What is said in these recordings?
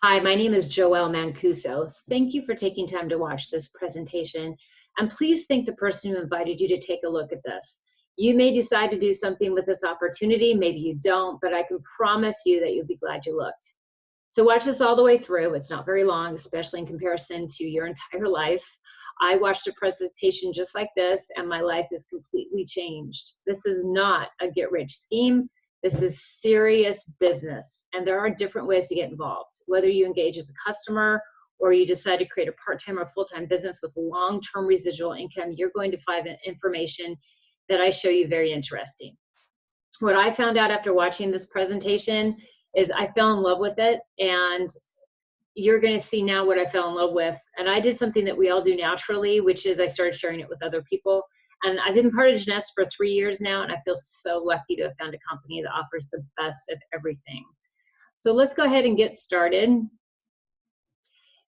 Hi, my name is Joelle Mancuso. Thank you for taking time to watch this presentation. And please thank the person who invited you to take a look at this. You may decide to do something with this opportunity, maybe you don't, but I can promise you that you'll be glad you looked. So watch this all the way through. It's not very long, especially in comparison to your entire life. I watched a presentation just like this, and my life is completely changed. This is not a get-rich scheme. This is serious business, and there are different ways to get involved. Whether you engage as a customer or you decide to create a part-time or full-time business with long-term residual income, you're going to find information that I show you very interesting. What I found out after watching this presentation is I fell in love with it, and you're going to see now what I fell in love with. And I did something that we all do naturally, which is I started sharing it with other people. And I've been part of Jeunesse for 3 years now, and I feel so lucky to have found a company that offers the best of everything. So let's go ahead and get started.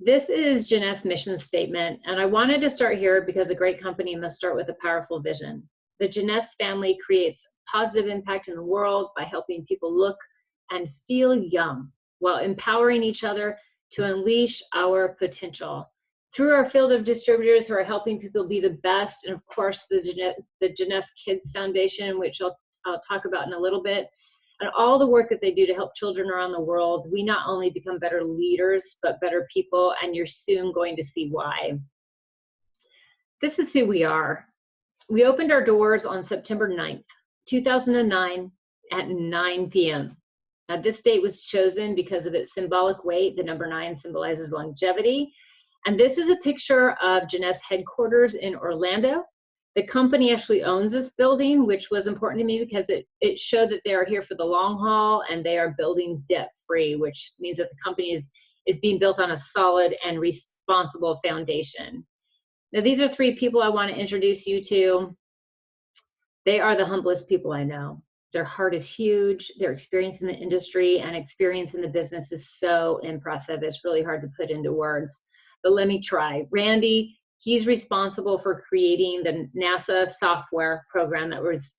This is Jeunesse mission statement, and I wanted to start here because a great company must start with a powerful vision. The Jeunesse family creates positive impact in the world by helping people look and feel young while empowering each other to unleash our potential. Through our field of distributors who are helping people be the best, and of course the Jeunesse Kids Foundation, which I'll talk about in a little bit, and all the work that they do to help children around the world, we not only become better leaders, but better people, and you're soon going to see why. This is who we are. We opened our doors on September 9th, 2009 at 9 p.m. Now, this date was chosen because of its symbolic weight. The number 9 symbolizes longevity. And this is a picture of Jeunesse headquarters in Orlando. The company actually owns this building, which was important to me because it showed that they are here for the long haul and they are building debt-free, which means that the company is being built on a solid and responsible foundation. Now, these are 3 people I want to introduce you to. They are the humblest people I know. Their heart is huge. Their experience in the industry and experience in the business is so impressive. It's really hard to put into words, but let me try. Randy, he's responsible for creating the NASA software program that was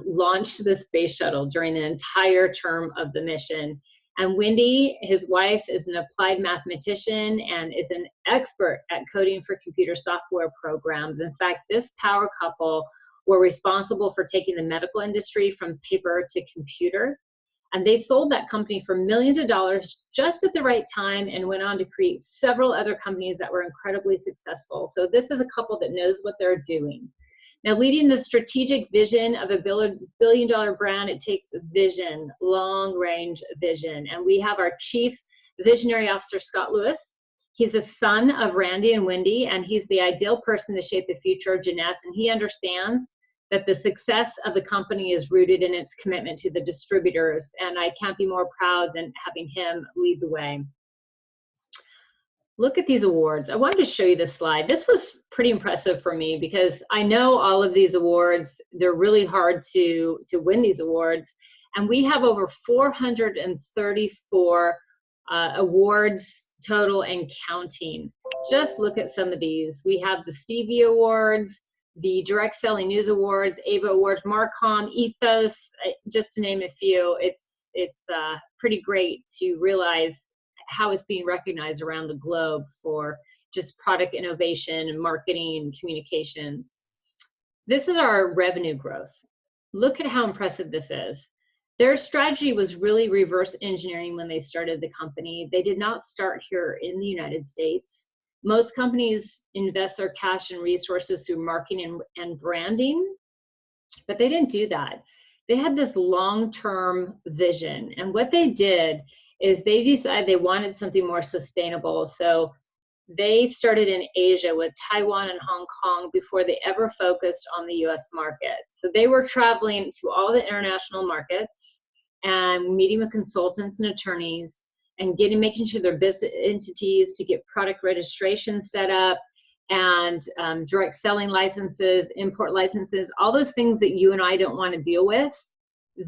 launched the space shuttle during the entire term of the mission. And Wendy, his wife, is an applied mathematician and is an expert at coding for computer software programs. In fact, this power couple were responsible for taking the medical industry from paper to computer. And they sold that company for millions of dollars just at the right time and went on to create several other companies that were incredibly successful. So this is a couple that knows what they're doing. Now, leading the strategic vision of a billion-dollar brand, it takes vision, long-range vision. And we have our Chief Visionary Officer, Scott Lewis. He's the son of Randy and Wendy, and he's the ideal person to shape the future of Jeunesse. And he understands that the success of the company is rooted in its commitment to the distributors. And I can't be more proud than having him lead the way. Look at these awards. I wanted to show you this slide. This was pretty impressive for me because I know all of these awards, they're really hard to win these awards. And we have over 434 awards total and counting. Just look at some of these. We have the Stevie Awards, the Direct Selling News Awards, AVA Awards, Marcom, Ethos, just to name a few. It's pretty great to realize how it's being recognized around the globe for just product innovation and marketing and communications. This is our revenue growth. Look at how impressive this is. Their strategy was really reverse engineering when they started the company. They did not start here in the United States. Most companies invest their cash and resources through marketing and branding, but they didn't do that. They had this long-term vision, and what they did is they decided they wanted something more sustainable. So they started in Asia with Taiwan and Hong Kong before they ever focused on the US market. So they were traveling to all the international markets and meeting with consultants and attorneys and making sure their business entities to get product registration set up and direct selling licenses, import licenses, all those things that you and I don't want to deal with.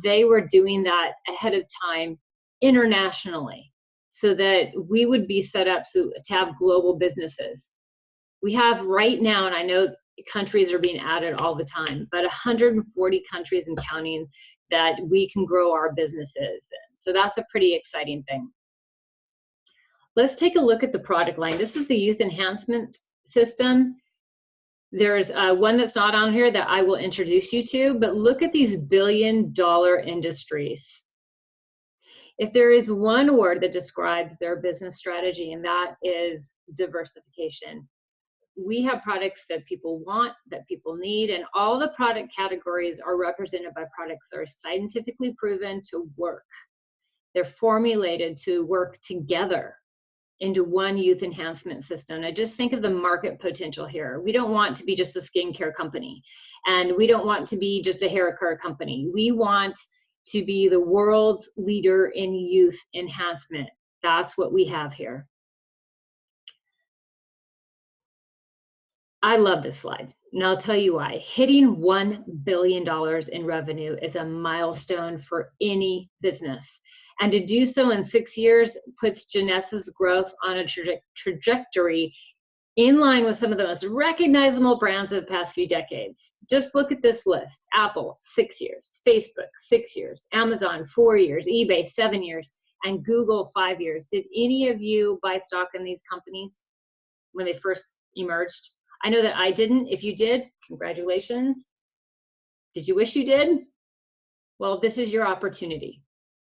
They were doing that ahead of time internationally, so that we would be set up to have global businesses. We have right now, and I know countries are being added all the time, but 140 countries and counting that we can grow our businesses in. So that's a pretty exciting thing. Let's take a look at the product line. This is the youth enhancement system. There's one that's not on here that I will introduce you to, but look at these billion-dollar industries. If there is one word that describes their business strategy, and that is diversification. We have products that people want, that people need, and all the product categories are represented by products that are scientifically proven to work. They're formulated to work together into one youth enhancement system. Now just think of the market potential here. We don't want to be just a skincare company, and we don't want to be just a hair care company. We want to be the world's leader in youth enhancement. That's what we have here. I love this slide, and I'll tell you why. Hitting $1 billion in revenue is a milestone for any business. And to do so in 6 years puts Jeunesse's growth on a trajectory in line with some of the most recognizable brands of the past few decades. Just look at this list. Apple, 6 years. Facebook, 6 years. Amazon, 4 years. eBay, 7 years. And Google, 5 years. Did any of you buy stock in these companies when they first emerged? I know that I didn't. If you did, congratulations. Did you wish you did? Well, this is your opportunity.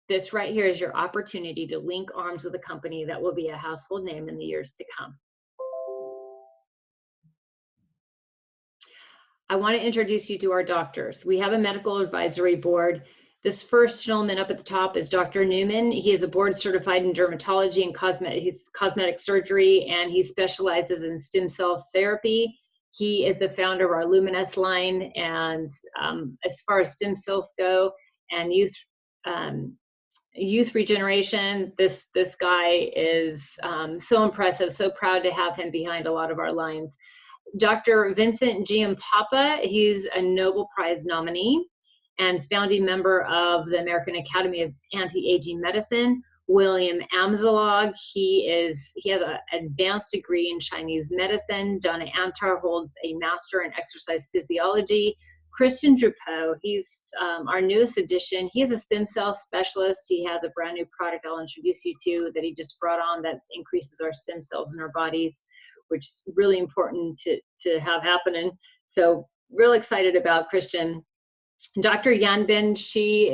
This right here is your opportunity to link arms with a company that will be a household name in the years to come. I want to introduce you to our doctors. We have a medical advisory board. This first gentleman up at the top is Dr. Newman. He is a board certified in dermatology and cosmetic surgery, and he specializes in stem cell therapy. He is the founder of our Luminous line, and as far as stem cells go and youth regeneration, this guy is so impressive, so proud to have him behind a lot of our lines. Dr. Vincent Giampapa, he's a Nobel Prize nominee and founding member of the American Academy of Anti-Aging Medicine. William Amzalog, he has an advanced degree in Chinese medicine. Donna Antar holds a master in exercise physiology. Christian Drupeau, he's our newest addition. He is a stem cell specialist. He has a brand new product I'll introduce you to that he just brought on that increases our stem cells in our bodies, which is really important to have happening. So real excited about Christian. Dr. Yanbin, she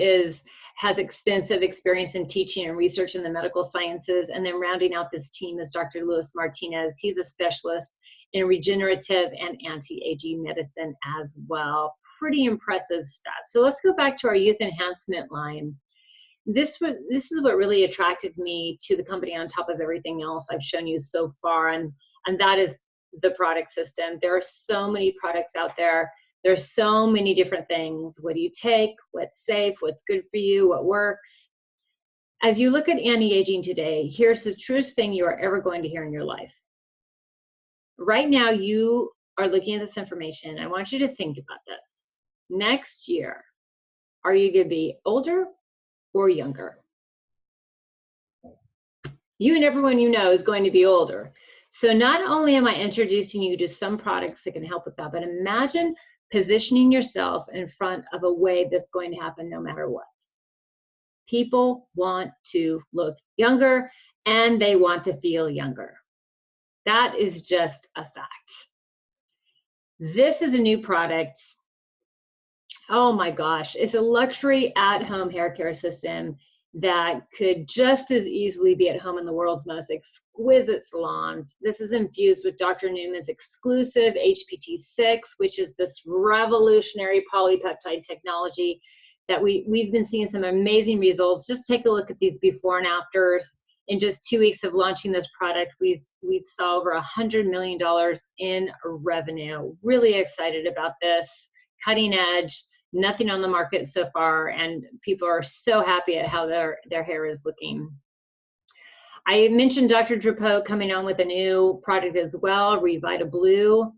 has extensive experience in teaching and research in the medical sciences. And then rounding out this team is Dr. Luis Martinez. He's a specialist in regenerative and anti-aging medicine as well. Pretty impressive stuff. So let's go back to our youth enhancement line. This is what really attracted me to the company on top of everything else I've shown you so far, and that is the product system. There are so many products out there. There's so many different things. What do you take? What's safe? What's good for you? What works? As you look at anti-aging today, here's the truest thing you are ever going to hear in your life. Right now, you are looking at this information. I want you to think about this. Next year, are you going to be older or younger? You and everyone you know is going to be older. So not only am I introducing you to some products that can help with that, but imagine positioning yourself in front of a way that's going to happen no matter what. People want to look younger and they want to feel younger. That is just a fact. This is a new product. Oh my gosh, it's a luxury at-home hair care system that could just as easily be at home in the world's most exquisite salons. This is infused with Dr. Newman's exclusive HPT6, which is this revolutionary polypeptide technology that we've been seeing some amazing results. Just take a look at these before and afters. In just 2 weeks of launching this product, we've saw over $100 million in revenue. Really excited about this, cutting edge. Nothing on the market so far, and people are so happy at how their hair is looking. I mentioned Dr. Drupeau coming on with a new product as well, Revita Blue.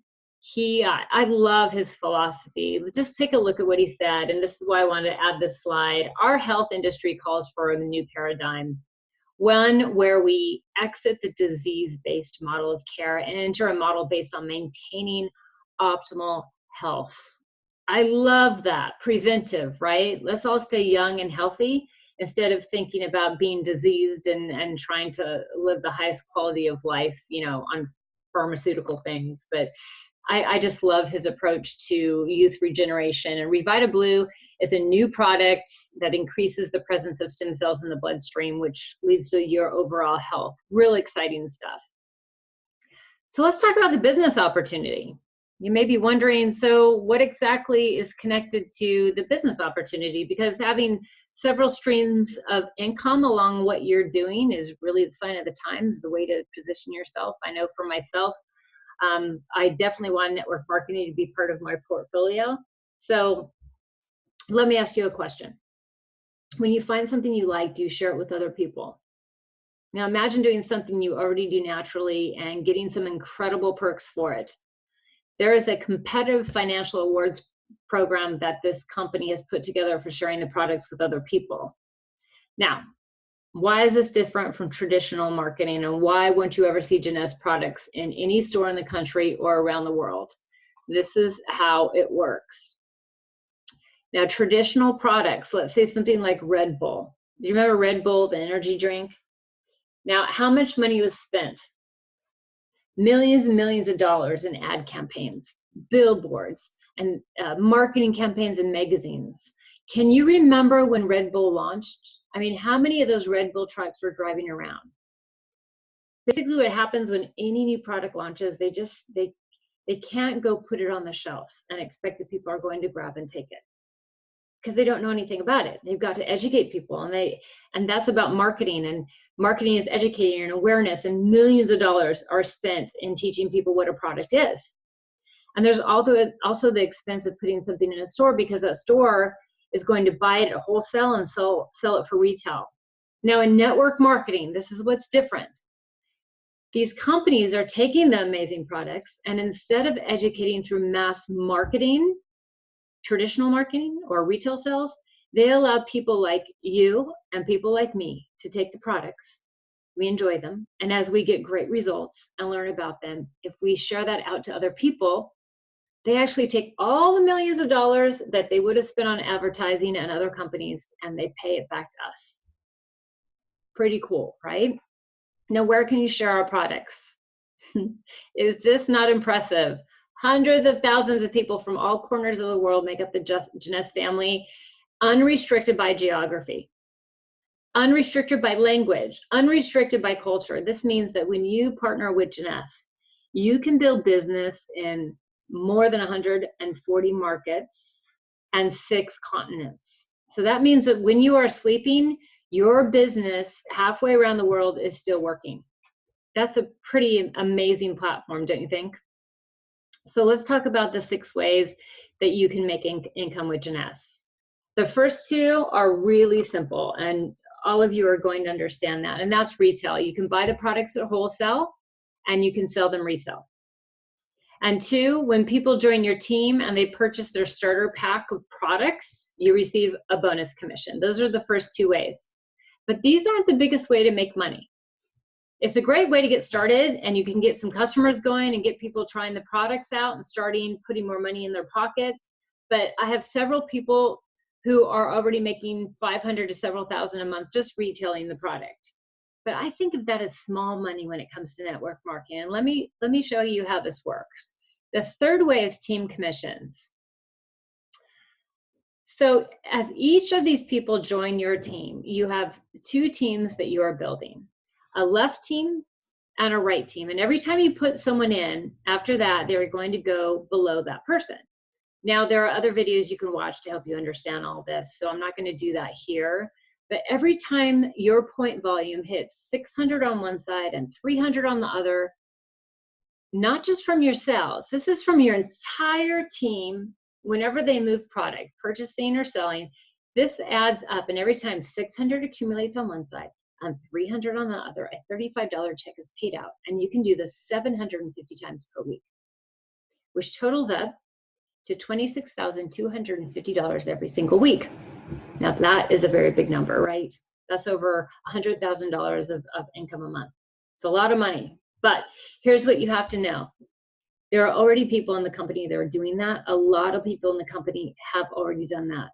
I love his philosophy. Just take a look at what he said, and this is why I wanted to add this slide. Our health industry calls for a new paradigm, one where we exit the disease-based model of care and enter a model based on maintaining optimal health. I love that. Preventive, right? Let's all stay young and healthy. instead of thinking about being diseased and trying to live the highest quality of life, you know, on pharmaceutical things. But I just love his approach to youth regeneration. And Revita Blue is a new product that increases the presence of stem cells in the bloodstream, which leads to your overall health. Real exciting stuff. So let's talk about the business opportunity. You may be wondering, so what exactly is connected to the business opportunity? Because having several streams of income along what you're doing is really the sign of the times, the way to position yourself. I know for myself, I definitely want network marketing to be part of my portfolio. So let me ask you a question. When you find something you like, do you share it with other people? Now imagine doing something you already do naturally and getting some incredible perks for it. There is a competitive financial awards program that this company has put together for sharing the products with other people. Now, why is this different from traditional marketing, and why won't you ever see Jeunesse products in any store in the country or around the world? This is how it works. Now, traditional products, let's say something like Red Bull. Do you remember Red Bull, the energy drink? Now, how much money was spent? Millions and millions of dollars in ad campaigns, billboards, and marketing campaigns in magazines. Can you remember when Red Bull launched? I mean, how many of those Red Bull trucks were driving around? Basically what happens when any new product launches, they can't go put it on the shelves and expect that people are going to grab and take it, because they don't know anything about it. They've got to educate people, and that's about marketing, and marketing is educating and awareness, and millions of dollars are spent in teaching people what a product is. And there's also the expense of putting something in a store, because that store is going to buy it at wholesale and sell it for retail. Now in network marketing, this is what's different. These companies are taking the amazing products, and instead of educating through mass marketing, traditional marketing or retail sales, they allow people like you and people like me to take the products. We enjoy them, and as we get great results and learn about them, if we share that out to other people, they actually take all the millions of dollars that they would have spent on advertising and other companies, and they pay it back to us. Pretty cool, right? Now, where can you share our products? Is this not impressive? Hundreds of thousands of people from all corners of the world make up the Jeunesse family, unrestricted by geography, unrestricted by language, unrestricted by culture. This means that when you partner with Jeunesse, you can build business in more than 140 markets and 6 continents. So that means that when you are sleeping, your business halfway around the world is still working. That's a pretty amazing platform, don't you think? So let's talk about the 6 ways that you can make income with Jeunesse. The first 2 are really simple, and all of you are going to understand that, and that's retail. You can buy the products at wholesale, and you can sell them resale. And 2, when people join your team and they purchase their starter pack of products, you receive a bonus commission. Those are the first 2 ways. But these aren't the biggest way to make money. It's a great way to get started, and you can get some customers going and get people trying the products out and starting putting more money in their pockets. But I have several people who are already making $500 to several thousand a month just retailing the product. But I think of that as small money when it comes to network marketing. And let me show you how this works. The third way is team commissions. So as each of these people join your team, you have 2 teams that you are building, a left team and a right team. And every time you put someone in, after that, they're going to go below that person. Now, there are other videos you can watch to help you understand all this, so I'm not going to do that here. But every time your point volume hits 600 on one side and 300 on the other, not just from your sales, this is from your entire team, whenever they move product, purchasing or selling, this adds up, and every time 600 accumulates on one side and 300 on the other, a $35 check is paid out, and you can do this 750 times per week, which totals up to $26,250 every single week. Now that is a very big number, right? That's over $100,000 of income a month. It's a lot of money, but here's what you have to know. There are already people in the company that are doing that. A lot of people in the company have already done that.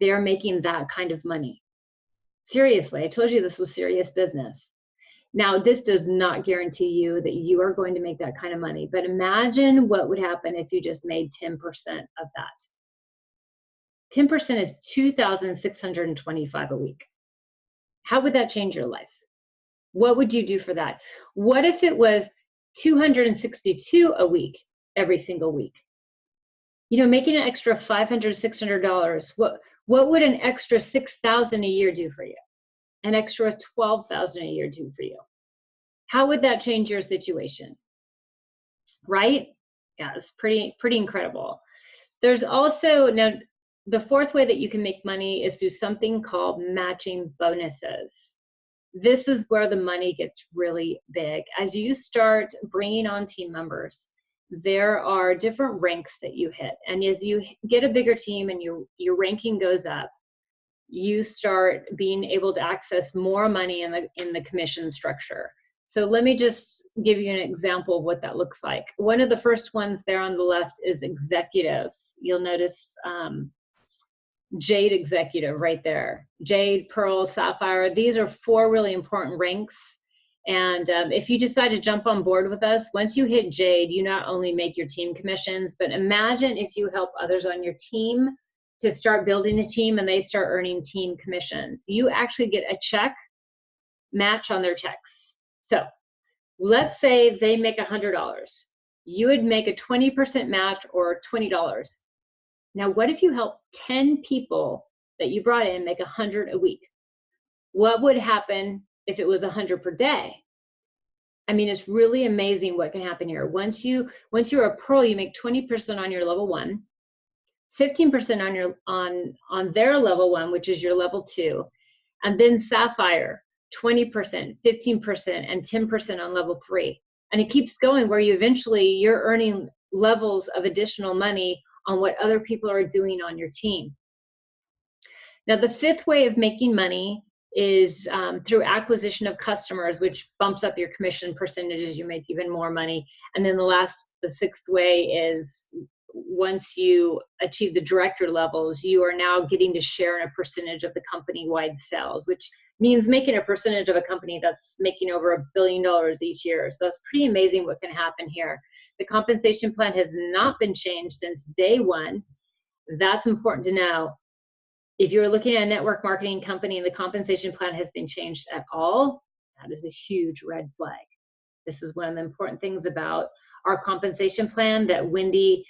They are making that kind of money. Seriously, I told you this was serious business. Now, this does not guarantee you that you are going to make that kind of money, but imagine what would happen if you just made 10% of that. 10% is 2,625 a week. How would that change your life? What would you do for that? What if it was 262 a week, every single week? You know, making an extra $500, $600, what would an extra 6,000 a year do for you? An extra 12,000 a year do for you? How would that change your situation? Right? Yeah, it's pretty incredible. There's also, now, the fourth way that you can make money is through something called matching bonuses. This is where the money gets really big. As you start bringing on team members, there are different ranks that you hit. And as you get a bigger team and your ranking goes up, you start being able to access more money in the commission structure. So let me just give you an example of what that looks like. One of the first ones there on the left is executive. You'll notice Jade executive right there. Jade, Pearl, Sapphire. These are 4 really important ranks. And if you decide to jump on board with us, once you hit Jade, you not only make your team commissions, but imagine if you help others on your team to start building a team and they start earning team commissions. You actually get a check match on their checks. So let's say they make $100. You would make a 20% match, or $20. Now, what if you help 10 people that you brought in make 100 a week? What would happen if it was 100 per day? I mean, it's really amazing what can happen here. Once you're a pro, you make 20% on your level 1, 15% on their level 1, which is your level 2, and then Sapphire, 20%, 15%, and 10% on level 3. And it keeps going, where you're earning levels of additional money on what other people are doing on your team. Now, the 5th way of making money is through acquisition of customers, which bumps up your commission percentages. You make even more money. And then the 6th way is, once you achieve the director levels, you are now getting to share in a percentage of the company-wide sales, which means making a percentage of a company that's making over $1 billion each year. So that's pretty amazing what can happen here. The compensation plan has not been changed since day 1. That's important to know. If you're looking at a network marketing company and the compensation plan has been changed at all, that is a huge red flag. This is one of the important things about our compensation plan that Wendy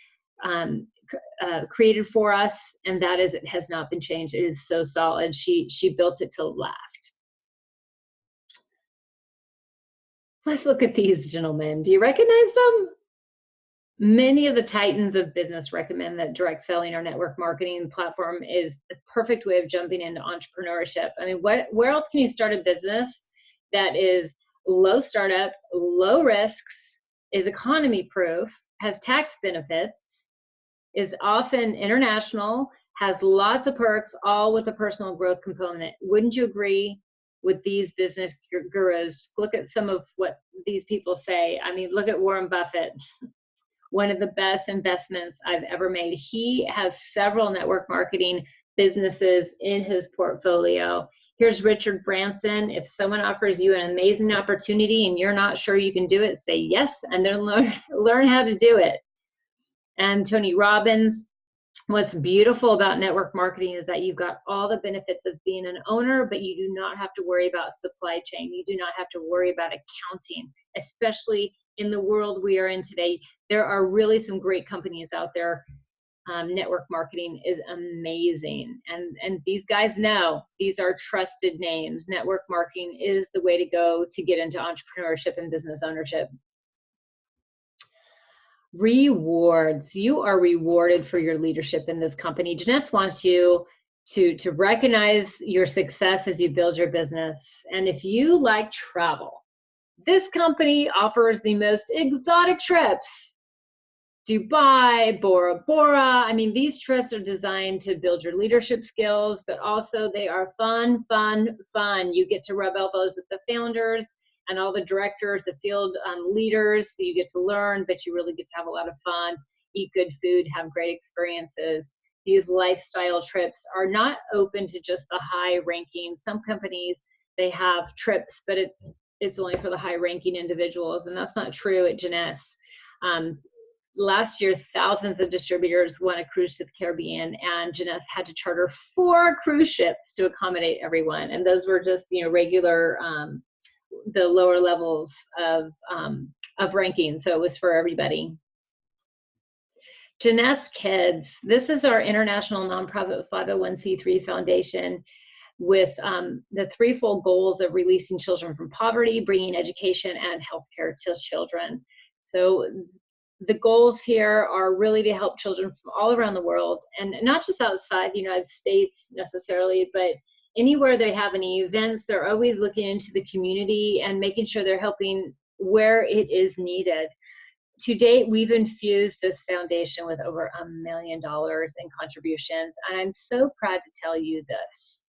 created for us, and that is, it has not been changed. It is so solid. She built it to last. Let's look at these gentlemen. Do you recognize them? Many of the titans of business recommend that direct selling or network marketing platform is the perfect way of jumping into entrepreneurship. I mean, where else can you start a business that is low startup, low risks, is economy proof, has tax benefits, is often international, has lots of perks, all with a personal growth component? Wouldn't you agree with these business gurus? Look at some of what these people say. I mean, look at Warren Buffett. One of the best investments I've ever made. He has several network marketing businesses in his portfolio. Here's Richard Branson. If someone offers you an amazing opportunity and you're not sure you can do it, say yes, and then learn how to do it. And Tony Robbins. What's beautiful about network marketing is that you've got all the benefits of being an owner, but you do not have to worry about supply chain. You do not have to worry about accounting, especially in the world we are in today. There are really some great companies out there. Network marketing is amazing. And these guys know, these are trusted names. Network marketing is the way to go to get into entrepreneurship and business ownership. Rewards. You are rewarded for your leadership in this company. Jeunesse wants you to recognize your success as you build your business. And if you like travel, this company offers the most exotic trips. Dubai, Bora Bora. I mean, these trips are designed to build your leadership skills, but also they are fun, fun, fun. You get to rub elbows with the founders and all the directors, the field leaders. So you get to learn, but you really get to have a lot of fun, eat good food, have great experiences. these lifestyle trips are not open to just the high ranking. Some companies, they have trips, but it's only for the high ranking individuals, and that's not true at Jeunesse. Last year, thousands of distributors won a cruise to the Caribbean, and Jeunesse had to charter 4 cruise ships to accommodate everyone. And those were just, regular, the lower levels of ranking. So it was for everybody. Jeunesse Kids, this is our international nonprofit 501c3 foundation with the threefold goals of releasing children from poverty, bringing education and healthcare to children. So the goals here are really to help children from all around the world, and not just outside the United States necessarily, but anywhere they have any events, they're always looking into the community and making sure they're helping where it is needed. To date, we've infused this foundation with over $1 million in contributions, and I'm so proud to tell you this.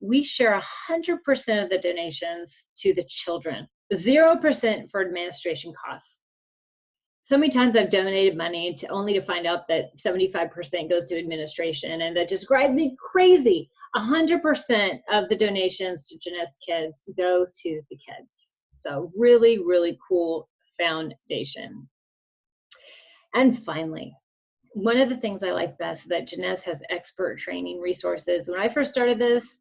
We share 100% of the donations to the children, 0% for administration costs. So many times I've donated money only to find out that 75% goes to administration, and that just drives me crazy. 100% of the donations to Jeunesse Kids go to the kids. So really, really cool foundation. And finally, one of the things I like best is that Jeunesse has expert training resources. When I first started this,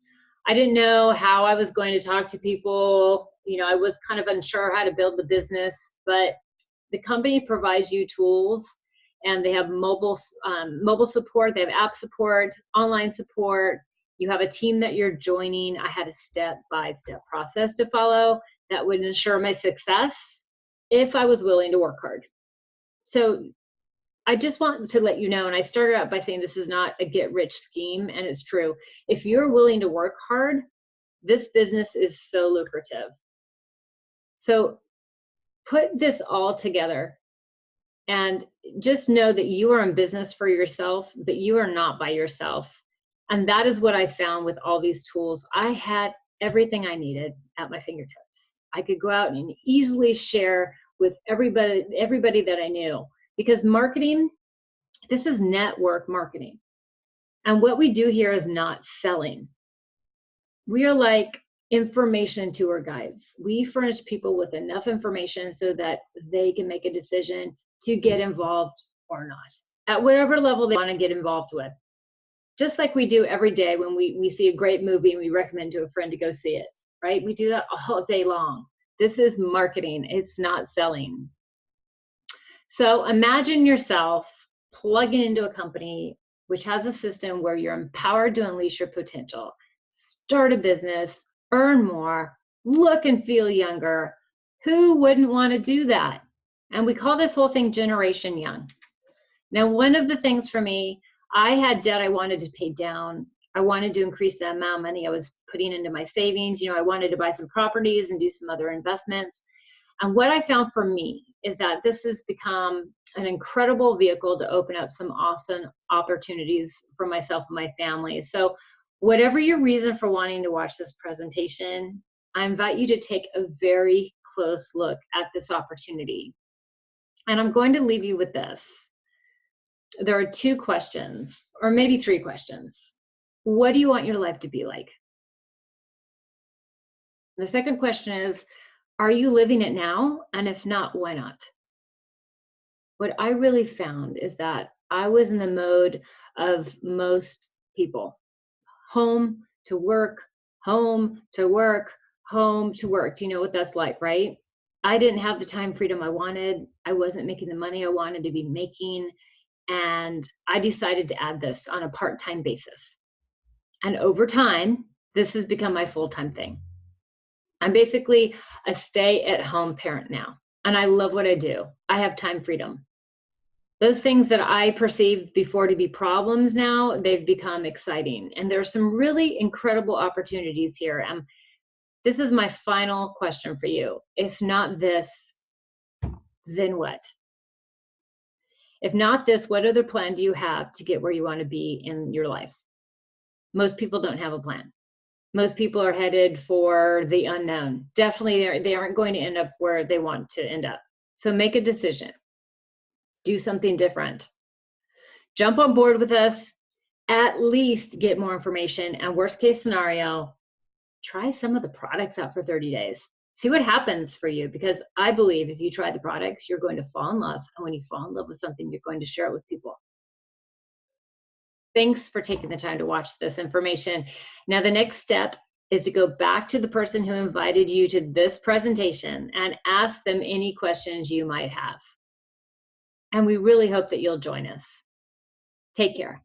I didn't know how I was going to talk to people. I was kind of unsure how to build the business, but the company provides you tools, and they have mobile support, they have app support, online support. You have a team that you're joining. I had a step-by-step process to follow that would ensure my success if I was willing to work hard. So I just want to let you know, and I started out by saying this is not a get-rich scheme, and it's true. If you're willing to work hard, this business is so lucrative. So put this all together and just know that you are in business for yourself, but you are not by yourself. And that is what I found with all these tools. I had everything I needed at my fingertips. I could go out and easily share with everybody that I knew, because marketing, this is network marketing. And what we do here is not selling. We are like information tour guides. We furnish people with enough information so that they can make a decision to get involved or not, at whatever level they want to get involved with. Just like we do every day when we see a great movie and we recommend to a friend to go see it, right? We do that all day long. This is marketing. It's not selling. So imagine yourself plugging into a company which has a system where you're empowered to unleash your potential, start a business, earn more, look and feel younger. Who wouldn't want to do that? And we call this whole thing Generation Young. Now, one of the things for me, I had debt I wanted to pay down. I wanted to increase the amount of money I was putting into my savings. I wanted to buy some properties and do some other investments. And what I found for me is that this has become an incredible vehicle to open up some awesome opportunities for myself and my family. So whatever your reason for wanting to watch this presentation, I invite you to take a very close look at this opportunity. And I'm going to leave you with this. There are 2 questions, or maybe 3 questions. What do you want your life to be like? The second question is, are you living it now? And if not, why not? What I really found is that I was in the mode of most people. Home to work, home to work, home to work. Do you know what that's like, right? I didn't have the time freedom I wanted. I wasn't making the money I wanted to be making. And I decided to add this on a part-time basis. And over time, this has become my full-time thing. I'm basically a stay-at-home parent now, and I love what I do. I have time freedom. Those things that I perceived before to be problems now, they've become exciting. And there's some really incredible opportunities here. This is my final question for you. If not this, then what? If not this, what other plan do you have to get where you want to be in your life? Most people don't have a plan. Most people are headed for the unknown. Definitely, they aren't going to end up where they want to end up. So make a decision. Do something different. Jump on board with us. At least get more information, and worst case scenario, try some of the products out for 30 days. See what happens for you, because I believe if you try the products, you're going to fall in love. And when you fall in love with something, you're going to share it with people. Thanks for taking the time to watch this information. Now, the next step is to go back to the person who invited you to this presentation and ask them any questions you might have. And we really hope that you'll join us. Take care.